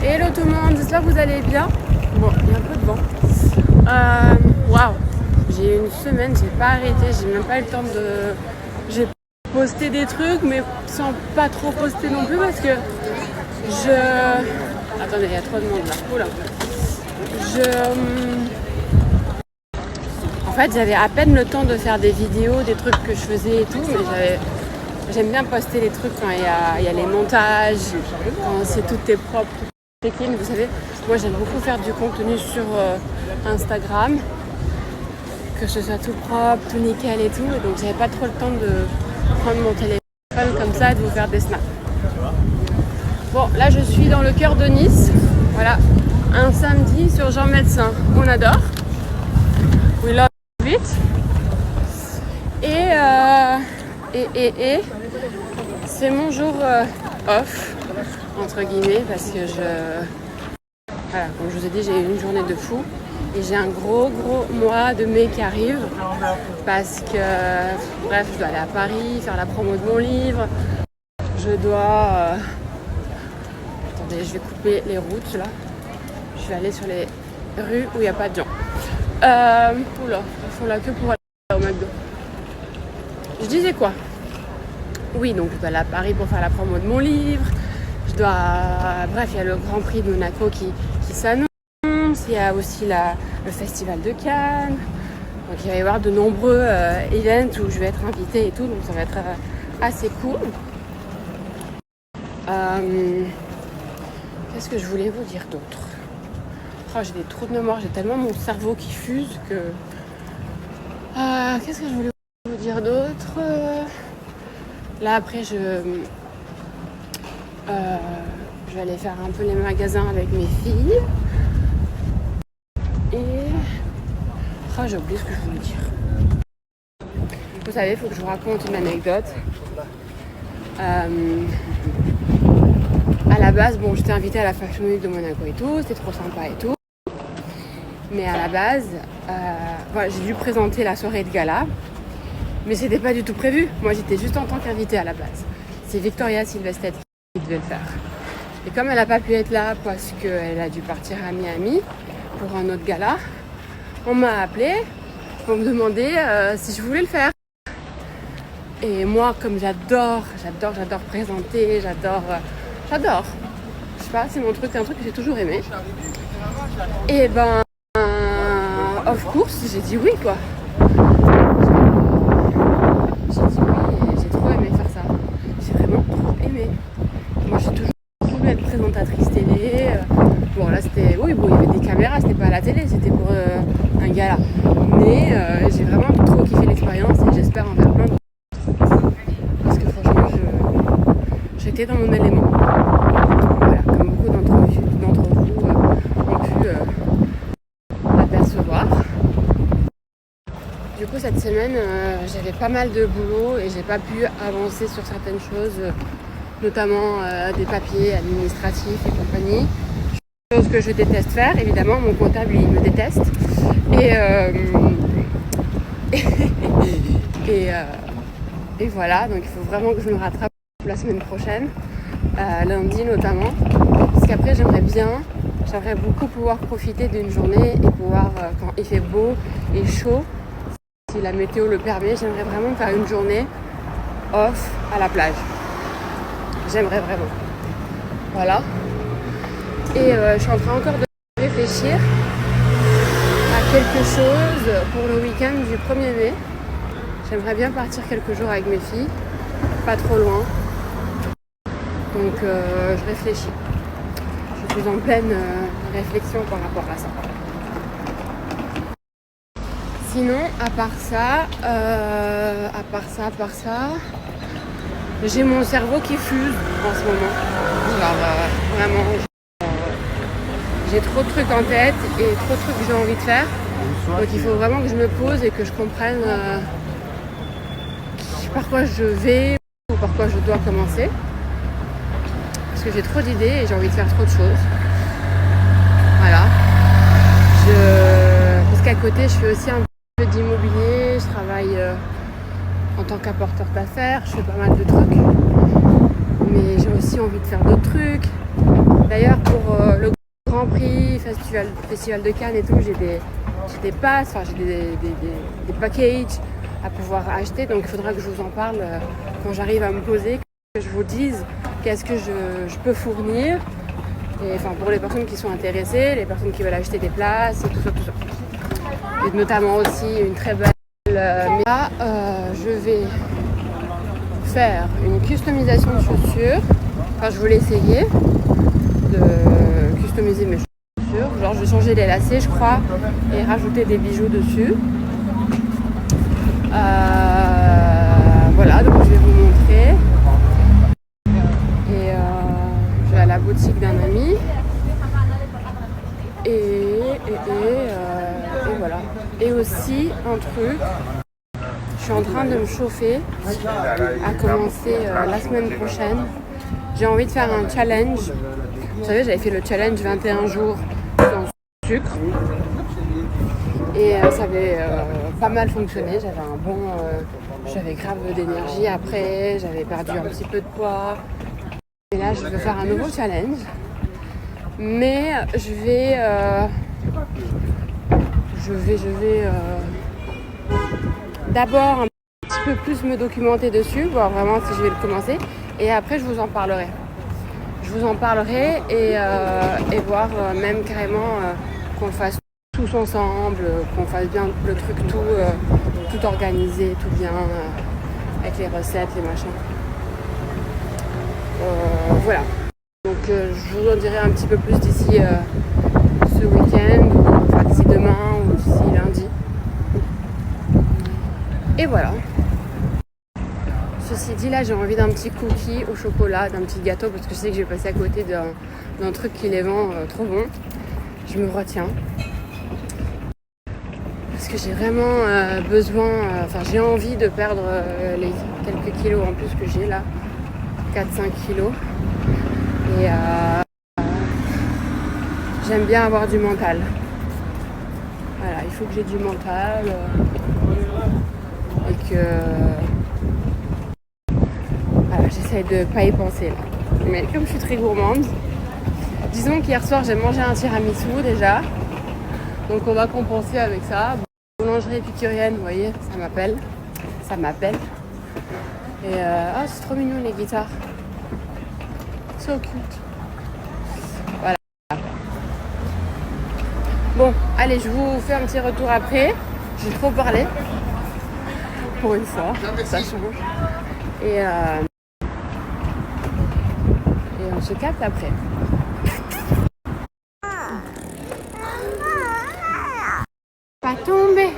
Hello tout le monde, j'espère que vous allez bien. Bon, il y a un peu de vent. Waouh, j'ai une semaine, j'ai pas arrêté, j'ai même pas eu le temps de... J'ai posté des trucs, mais sans pas trop poster non plus parce que Attendez, il y a trop de monde là. Oula. En fait, j'avais à peine le temps de faire des vidéos, des trucs que je faisais et tout, mais j'aime bien poster les trucs quand il y a les montages, quand c'est tout est propre, tout est clean. Vous savez, moi j'aime beaucoup faire du contenu sur Instagram, que ce soit tout propre, tout nickel et tout. Et donc j'avais pas trop le temps de prendre mon téléphone comme ça et de vous faire des snaps. Bon, là je suis dans le cœur de Nice. Voilà, un samedi sur Jean Médecin. On adore. We love it. Et c'est mon jour off, entre guillemets, parce que voilà, comme je vous ai dit, j'ai eu une journée de fou. Et j'ai un gros mois de mai qui arrive. Parce que, bref, je dois aller à Paris, faire la promo de mon livre. Je dois... Attendez, je vais couper les routes, là. Je vais aller sur les rues où il n'y a pas de gens. Oula, ils font la queue pour aller au McDo. Je disais quoi? Oui, donc je dois aller à Paris pour faire la promo de mon livre. Bref, il y a le Grand Prix de Monaco qui s'annonce. Il y a aussi le Festival de Cannes. Donc il va y avoir de nombreux events où je vais être invitée et tout. Donc ça va être assez cool. Qu'est-ce que je voulais vous dire d'autre? Oh, j'ai des trous de mémoire. J'ai tellement mon cerveau qui fuse que... Qu'est-ce que je voulais vous dire d'autre? Là après je vais aller faire un peu les magasins avec mes filles. Et j'ai oublié ce que je voulais dire. Vous savez, il faut que je vous raconte une anecdote. À la base, bon, j'étais invitée à la Fashion Week de Monaco et tout, c'était trop sympa et tout. Mais à la base, voilà, j'ai dû présenter la soirée de gala. Mais c'était pas du tout prévu. Moi, j'étais juste en tant qu'invitée à la base. C'est Victoria Silvestre qui devait le faire. Et comme elle n'a pas pu être là parce qu'elle a dû partir à Miami pour un autre gala, on m'a appelée pour me demander si je voulais le faire. Et moi, comme j'adore présenter, j'adore. Je sais pas, c'est mon truc, c'est un truc que j'ai toujours aimé. Et ben, of course, j'ai dit oui, quoi. Moi, j'ai toujours voulu être présentatrice télé. Bon, là, c'était... Oui, bon, il y avait des caméras, c'était pas à la télé, c'était pour un gala. Mais j'ai vraiment trop kiffé l'expérience et j'espère en faire plein d'autres. Parce que franchement, j'étais dans mon élément. Voilà, comme beaucoup d'entre vous ont pu l'apercevoir. Du coup, cette semaine, j'avais pas mal de boulot et j'ai pas pu avancer sur certaines choses, notamment des papiers administratifs et compagnie. Chose que je déteste faire, évidemment, mon comptable il me déteste. Et voilà, donc il faut vraiment que je me rattrape la semaine prochaine, lundi notamment, parce qu'après j'aimerais beaucoup pouvoir profiter d'une journée et pouvoir, quand il fait beau et chaud, si la météo le permet, j'aimerais vraiment faire une journée off à la plage. J'aimerais vraiment. Voilà. Et je suis en train encore de réfléchir à quelque chose pour le week-end du 1er mai. J'aimerais bien partir quelques jours avec mes filles, pas trop loin. Donc je réfléchis. Je suis en pleine réflexion par rapport à ça. Sinon, à part ça, j'ai mon cerveau qui fuse en ce moment. Vraiment, j'ai trop de trucs en tête et trop de trucs que j'ai envie de faire. Donc il faut vraiment que je me pose et que je comprenne par quoi je vais ou par quoi je dois commencer. Parce que j'ai trop d'idées et j'ai envie de faire trop de choses. Voilà. Parce qu'à côté, je fais aussi un peu d'immobilier, je travaille en tant qu'apporteur d'affaires, je fais pas mal de trucs. Mais j'ai aussi envie de faire d'autres trucs. D'ailleurs, pour Grand Prix, Festival de Cannes et tout, j'ai des passes, enfin j'ai des packages à pouvoir acheter. Donc il faudra que je vous en parle quand j'arrive à me poser, que je vous dise qu'est-ce que je peux fournir. Et enfin pour les personnes qui sont intéressées, les personnes qui veulent acheter des places et tout ça. Et notamment aussi une très belle... je vais faire une customisation de chaussures. Enfin je voulais essayer de customiser mes chaussures. Genre je vais changer les lacets je crois et rajouter des bijoux dessus. Voilà, donc je vais vous montrer. Et je vais à la boutique d'un ami. Et voilà. Et aussi un truc, je suis en train de me chauffer à commencer la semaine prochaine. J'ai envie de faire un challenge. Vous savez, j'avais fait le challenge 21 jours sans sucre. Et ça avait pas mal fonctionné. J'avais grave d'énergie après, j'avais perdu un petit peu de poids. Et là, je veux faire un nouveau challenge. Mais je vais d'abord un petit peu plus me documenter dessus, voir vraiment si je vais le commencer. Et après, je vous en parlerai. Je vous en parlerai et voir même carrément qu'on le fasse tous ensemble, qu'on fasse bien le truc tout organisé, tout bien, avec les recettes, les machins. Voilà. Donc je vous en dirai un petit peu plus d'ici ce week-end, enfin d'ici demain ou d'ici lundi. Et voilà. Ceci dit, là j'ai envie d'un petit cookie au chocolat, d'un petit gâteau parce que je sais que je vais passer à côté d'un truc qui les vend trop bon. Je me retiens. Parce que j'ai vraiment besoin, j'ai envie de perdre les quelques kilos en plus que j'ai là, 4-5 kilos. Et j'aime bien avoir du mental. Voilà, il faut que j'ai du mental et que voilà, j'essaie de pas y penser là. Mais comme je suis très gourmande, disons qu'hier soir j'ai mangé un tiramisu déjà, donc on va compenser avec ça. Boulangerie épicurienne, vous voyez, ça m'appelle. Et c'est trop mignon les guitares. So cute. Voilà. Bon, allez, je vous fais un petit retour après. J'ai trop parlé. Pour une fois, ça change. Et on se capte après. Pas tomber.